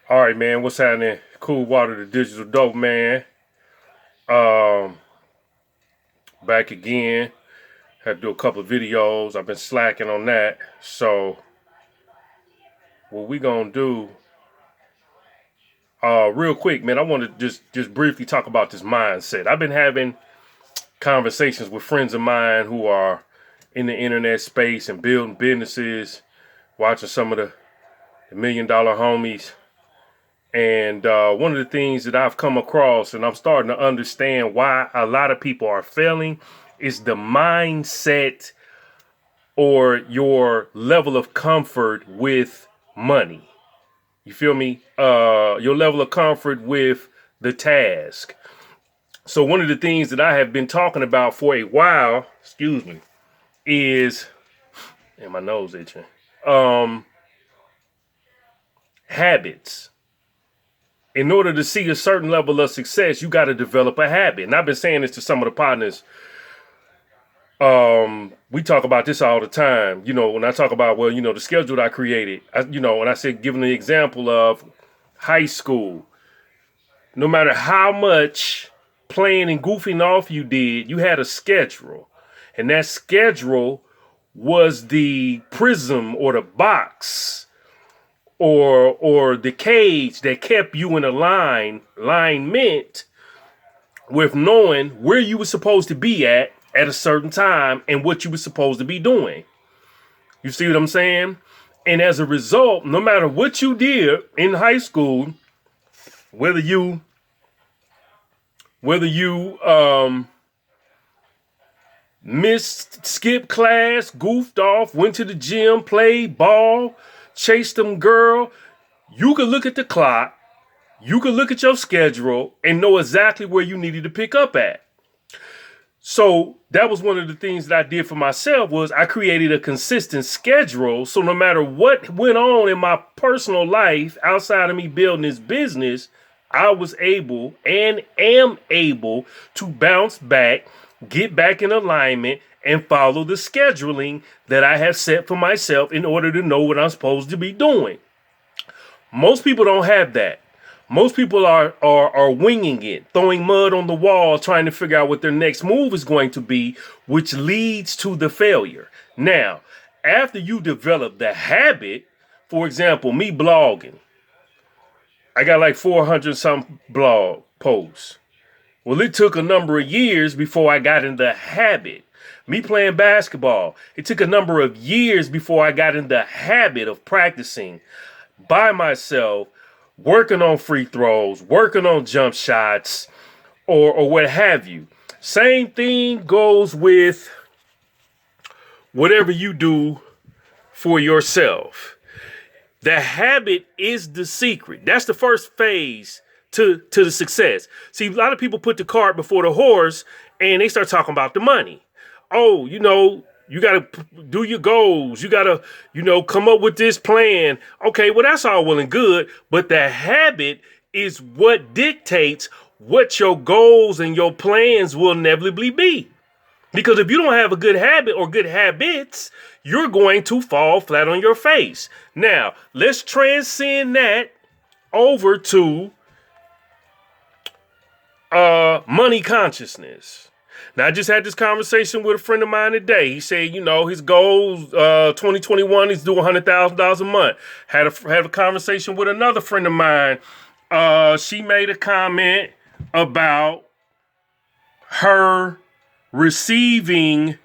All right, man. What's happening? Cool Water, the digital dope man. Um, Back again. Had to do a couple of videos. I've been slacking on that. So what we gonna do? Real quick, man. I want to just briefly talk about this mindset. I've been having conversations with friends of mine who are in the internet space and building businesses, watching some of the million dollar homies. And one of the things that I've come across, and I'm starting to understand why a lot of people are failing, is the mindset or your level of comfort with money. You feel me? Your level of comfort with the task. So one of the things that I have been talking about for a while, excuse me, is, and my nose itching, habits. In order to see a certain level of success, you got to develop a habit. And I've been saying this to some of the partners. We talk about this all the time. You know, when I talk about, well, the schedule that I created, and I said, giving the example of high school, no matter how much playing and goofing off you did, you had a schedule. And that schedule was the prism or the box or the cage that kept you in alignment with knowing where you were supposed to be at a certain time and what you were supposed to be doing. You see what I'm saying? And as a result, no matter what you did in high school, whether you missed, skipped class, goofed off, went to the gym, played ball, chased them girl, you could look at the clock, you could look at your schedule and know exactly where you needed to pick up at. So that was one of the things that I did for myself was I created a consistent schedule. So no matter what went on in my personal life outside of me building this business, I was able and am able to bounce back, get back in alignment, and follow the scheduling that I have set for myself in order to know what I'm supposed to be doing. Most people don't have that. Most people are winging it, throwing mud on the wall, trying to figure out what their next move is going to be, which leads to the failure. Now, after you develop the habit, for example, me blogging, I got like 400 some blog posts. Well, it took a number of years before I got in the habit. Me playing basketball, it took a number of years before I got in the habit of practicing by myself, working on free throws, working on jump shots, or what have you. Same thing goes with whatever you do for yourself. The habit is the secret. That's the first phase to the success. See, a lot of people put the cart before the horse and they start talking about the money. Oh, you got to do your goals. You got to, come up with this plan. Okay, well, that's all well and good. But the habit is what dictates what your goals and your plans will inevitably be. Because if you don't have a good habit or good habits, you're going to fall flat on your face. Now, let's transcend that over to money consciousness. Now, I just had this conversation with a friend of mine today. He said, his goals, 2021 is do $100,000 a month. Had a conversation with another friend of mine. She made a comment about her receiving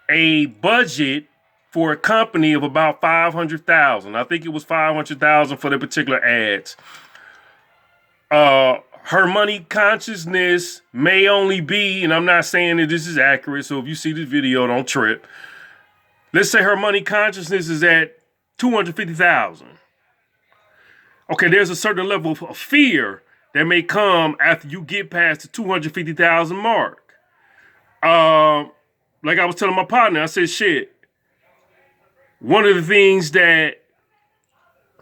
a budget for a company of about $500,000. I think it was $500,000 for the particular ads. Her money consciousness may only be, and I'm not saying that this is accurate, so if you see this video, don't trip. Let's say her money consciousness is at $250,000. Okay, there's a certain level of fear that may come after you get past the $250,000 mark. Like I was telling my partner, I said, shit, one of the things that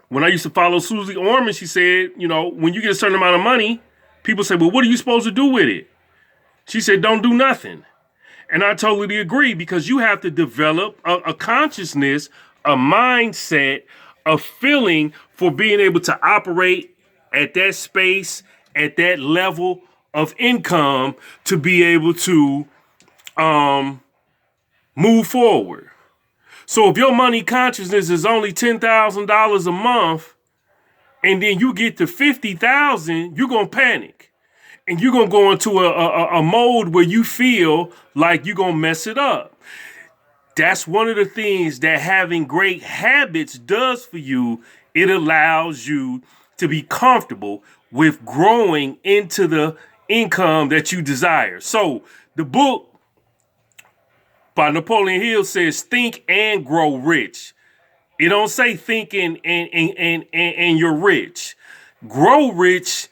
when I used to follow Susie Orman, she said, when you get a certain amount of money, people say, well, what are you supposed to do with it? She said, don't do nothing. And I totally agree because you have to develop a consciousness, a mindset a feeling for being able to operate at that space, at that level of income to be able to move forward. So if your money consciousness is only $10,000 a month and then you get to 50,000, you're going to panic. And you're going to go into a mode where you feel like you're going to mess it up. That's one of the things that having great habits does for you. It allows you to be comfortable with growing into the income that you desire. So the book by Napoleon Hill says, think and grow rich. It don't say think and you're rich. Grow rich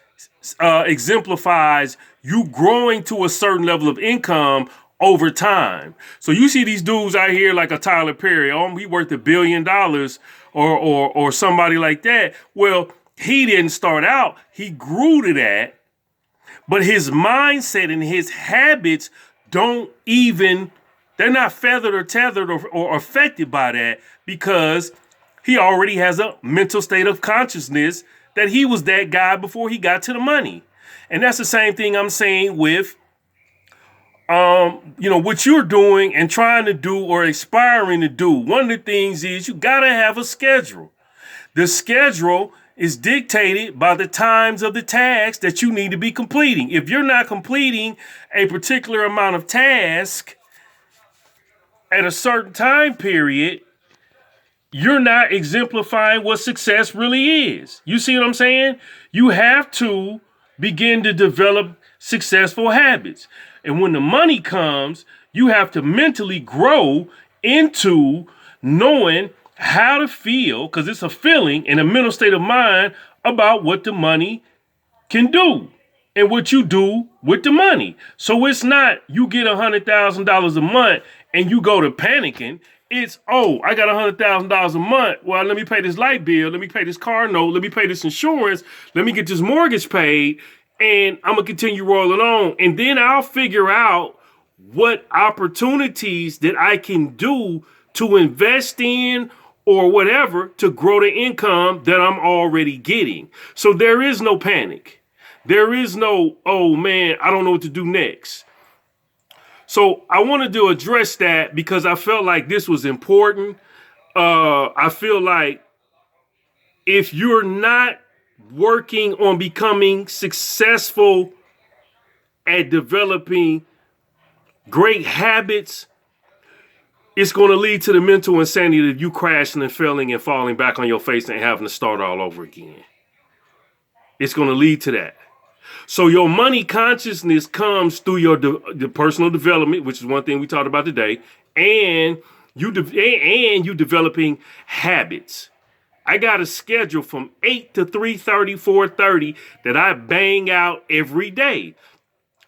exemplifies you growing to a certain level of income over time. So you see these dudes out here like a Tyler Perry, oh, he worth $1 billion or somebody like that. Well, he didn't start out. He grew to that. But his mindset and his habits they're not feathered or tethered or affected by that because he already has a mental state of consciousness that he was that guy before he got to the money. And that's the same thing I'm saying with, what you're doing and trying to do or aspiring to do. One of the things is you got to have a schedule. The schedule is dictated by the times of the tasks that you need to be completing. If you're not completing a particular amount of tasks at a certain time period, you're not exemplifying what success really is. You see what I'm saying? You have to begin to develop successful habits. And when the money comes, you have to mentally grow into knowing how to feel, because it's a feeling and a mental state of mind about what the money can do and what you do with the money. So it's not you get $100,000 a month and you go to panicking. It's, I got $100,000 a month. Well, let me pay this light bill. Let me pay this car note. Let me pay this insurance. Let me get this mortgage paid. And I'm going to continue rolling on. And then I'll figure out what opportunities that I can do to invest in or whatever to grow the income that I'm already getting. So there is no panic. There is no, oh man, I don't know what to do next. So I wanted to address that because I felt like this was important. I feel like if you're not working on becoming successful at developing great habits, it's going to lead to the mental insanity of you crashing and failing and falling back on your face and having to start all over again. It's going to lead to that. So your money consciousness comes through your the personal development, which is one thing we talked about today, and you developing habits. I got a schedule from 8 to 3:30, 4:30 that I bang out every day.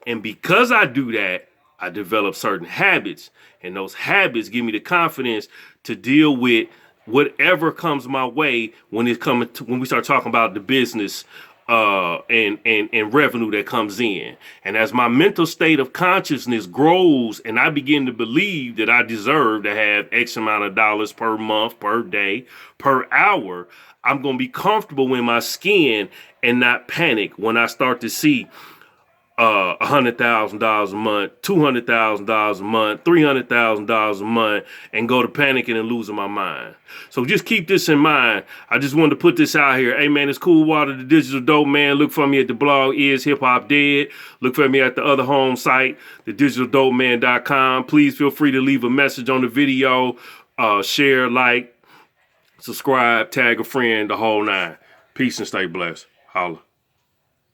And because I do that, I develop certain habits. And those habits give me the confidence to deal with whatever comes my way when we start talking about the business and revenue that comes in. And as my mental state of consciousness grows and I begin to believe that I deserve to have X amount of dollars per month, per day, per hour, I'm going to be comfortable in my skin and not panic when I start to see $100,000 a month, $200,000 a month, $300,000 a month, and go to panicking and losing my mind. So just keep this in mind. I just wanted to put this out here. Hey man, it's Cool Water, the Digital Dope Man. Look for me at the blog Is Hip Hop Dead. Look for me at the other home site, thedigitaldopeman.com. Please feel free to leave a message on the video, share, like, subscribe, tag a friend, the whole nine. Peace and stay blessed. Holla.